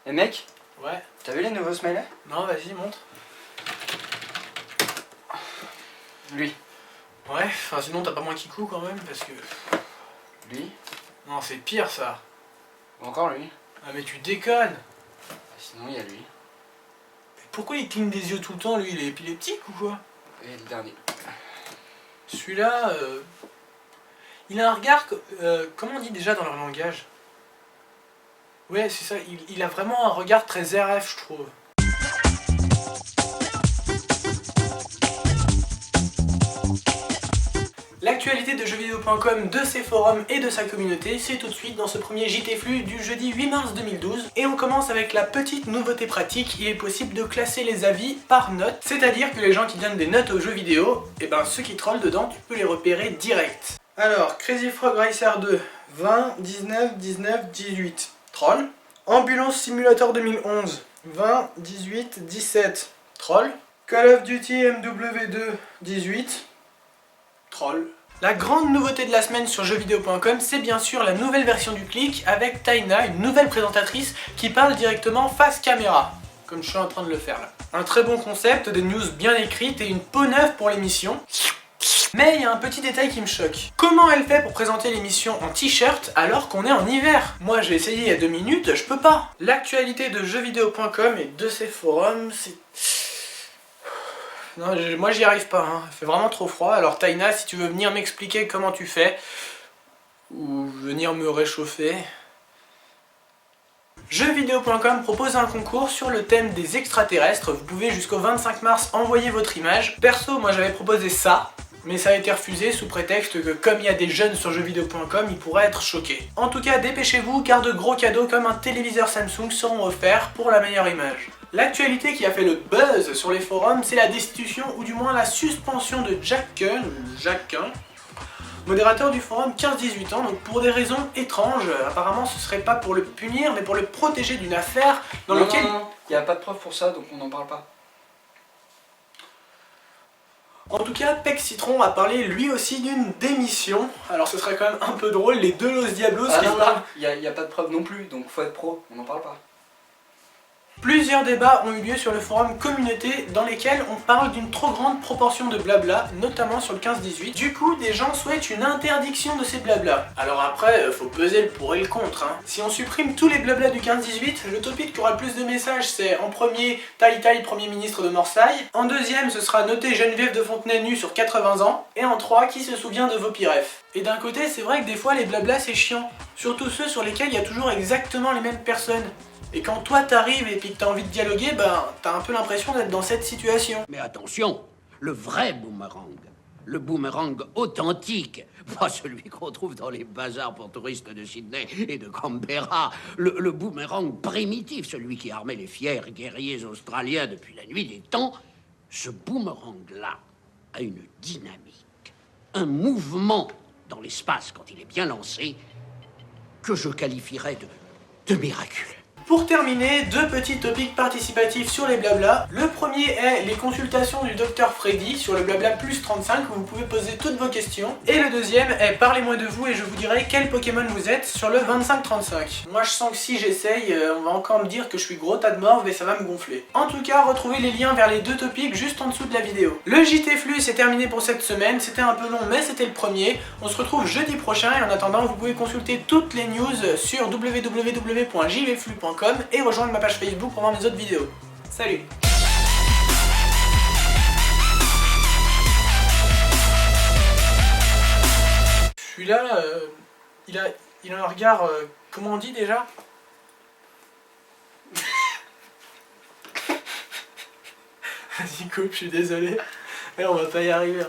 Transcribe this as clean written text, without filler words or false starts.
Eh mec, Ouais. t'as vu les nouveaux smileys? Non, vas-y, montre. Lui. Ouais, enfin sinon t'as pas moins Kikou quand même, parce que... Lui. Non, c'est pire ça. Ou encore lui. Ah mais tu déconnes. Sinon il y a lui. Mais pourquoi il cligne des yeux tout le temps, lui? Il est épileptique ou quoi? Et le dernier. Celui-là, il a un regard... comment on dit déjà dans leur langage? Ouais, c'est ça, il a vraiment un regard très RF, je trouve. L'actualité de jeuxvideo.com, de ses forums et de sa communauté, c'est tout de suite dans ce premier JT Flux du jeudi 8 mars 2012. Et on commence avec la petite nouveauté pratique, il est possible de classer les avis par note, c'est-à-dire que les gens qui donnent des notes aux jeux vidéo, et ben ceux qui trollent dedans, tu peux les repérer direct. Alors, Crazy Frog Racer 2, 20, 19, 19, 18, troll. Ambulance Simulator 2011, 20, 18, 17, troll. Call of Duty MW2, 18, troll. La grande nouveauté de la semaine sur jeuxvideo.com, c'est bien sûr la nouvelle version du clic avec Taina, une nouvelle présentatrice qui parle directement face caméra, comme je suis en train de le faire là. Un très bon concept, des news bien écrites et une peau neuve pour l'émission. Mais il y a un petit détail qui me choque. Comment elle fait pour présenter l'émission en t-shirt alors qu'on est en hiver? Moi j'ai essayé il y a 2 minutes, je peux pas. L'actualité de jeuxvideo.com et de ses forums, c'est... Non, moi j'y arrive pas, hein. Il fait vraiment trop froid. Alors Taina, si tu veux venir m'expliquer comment tu fais, ou venir me réchauffer... Jeuxvideo.com propose un concours sur le thème des extraterrestres. Vous pouvez jusqu'au 25 mars envoyer votre image. Perso, moi j'avais proposé ça, mais ça a été refusé sous prétexte que comme il y a des jeunes sur jeuxvideo.com, ils pourraient être choqués. En tout cas, dépêchez-vous car de gros cadeaux comme un téléviseur Samsung seront offerts pour la meilleure image. L'actualité qui a fait le buzz sur les forums, c'est la destitution ou du moins la suspension de Jack Kun, modérateur du forum 15-18 ans, donc pour des raisons étranges. Apparemment ce serait pas pour le punir, mais pour le protéger d'une affaire dans laquelle... Non, il n'y a pas de preuve pour ça, donc on n'en parle pas. En tout cas, Peck Citron a parlé lui aussi d'une démission. Alors ce serait quand même un peu drôle, les deux Los Diablos Ah qui non, se parlent. non, il n'y a pas de preuve non plus, donc faut être pro, on n'en parle pas. Plusieurs débats ont eu lieu sur le forum communauté dans lesquels on parle d'une trop grande proportion de blabla, notamment sur le 15-18. Du coup, des gens souhaitent une interdiction de ces blabla. Alors après, faut peser le pour et le contre, hein. Si on supprime tous les blabla du 15-18, le topic qui aura le plus de messages, c'est en premier, Tai Tai, Premier ministre de Morsaille. En deuxième, ce sera noté Geneviève de Fontenay nue sur 80 ans. Et en 3, qui se souvient de vos pirefs. Et d'un côté, c'est vrai que des fois, les blabla, c'est chiant. Surtout ceux sur lesquels il y a toujours exactement les mêmes personnes. Et quand toi t'arrives et puis que t'as envie de dialoguer, ben t'as un peu l'impression d'être dans cette situation. Mais attention, le vrai boomerang, le boomerang authentique, pas celui qu'on trouve dans les bazars pour touristes de Sydney et de Canberra, le boomerang primitif, celui qui armait les fiers guerriers australiens depuis la nuit des temps, ce boomerang-là a une dynamique, un mouvement dans l'espace quand il est bien lancé, que je qualifierais de miraculeux. Pour terminer, 2 petits topics participatifs sur les blabla. Le premier est les consultations du Dr Freddy sur le blabla plus 35 où vous pouvez poser toutes vos questions. Et le deuxième est parlez-moi de vous et je vous dirai quel Pokémon vous êtes sur le 25-35. Moi je sens que si j'essaye, on va encore me dire que je suis gros tas de morve et ça va me gonfler. En tout cas, retrouvez les liens vers les 2 topics juste en dessous de la vidéo. Le JT Flux c'est terminé pour cette semaine, c'était un peu long mais c'était le premier. On se retrouve jeudi prochain et en attendant vous pouvez consulter toutes les news sur www.jvflux.com et rejoindre ma page Facebook pour voir mes autres vidéos. Salut! Celui-là, il a un regard... comment on dit déjà? Vas-y coupe, je suis désolé. Mais on va pas y arriver. Hein.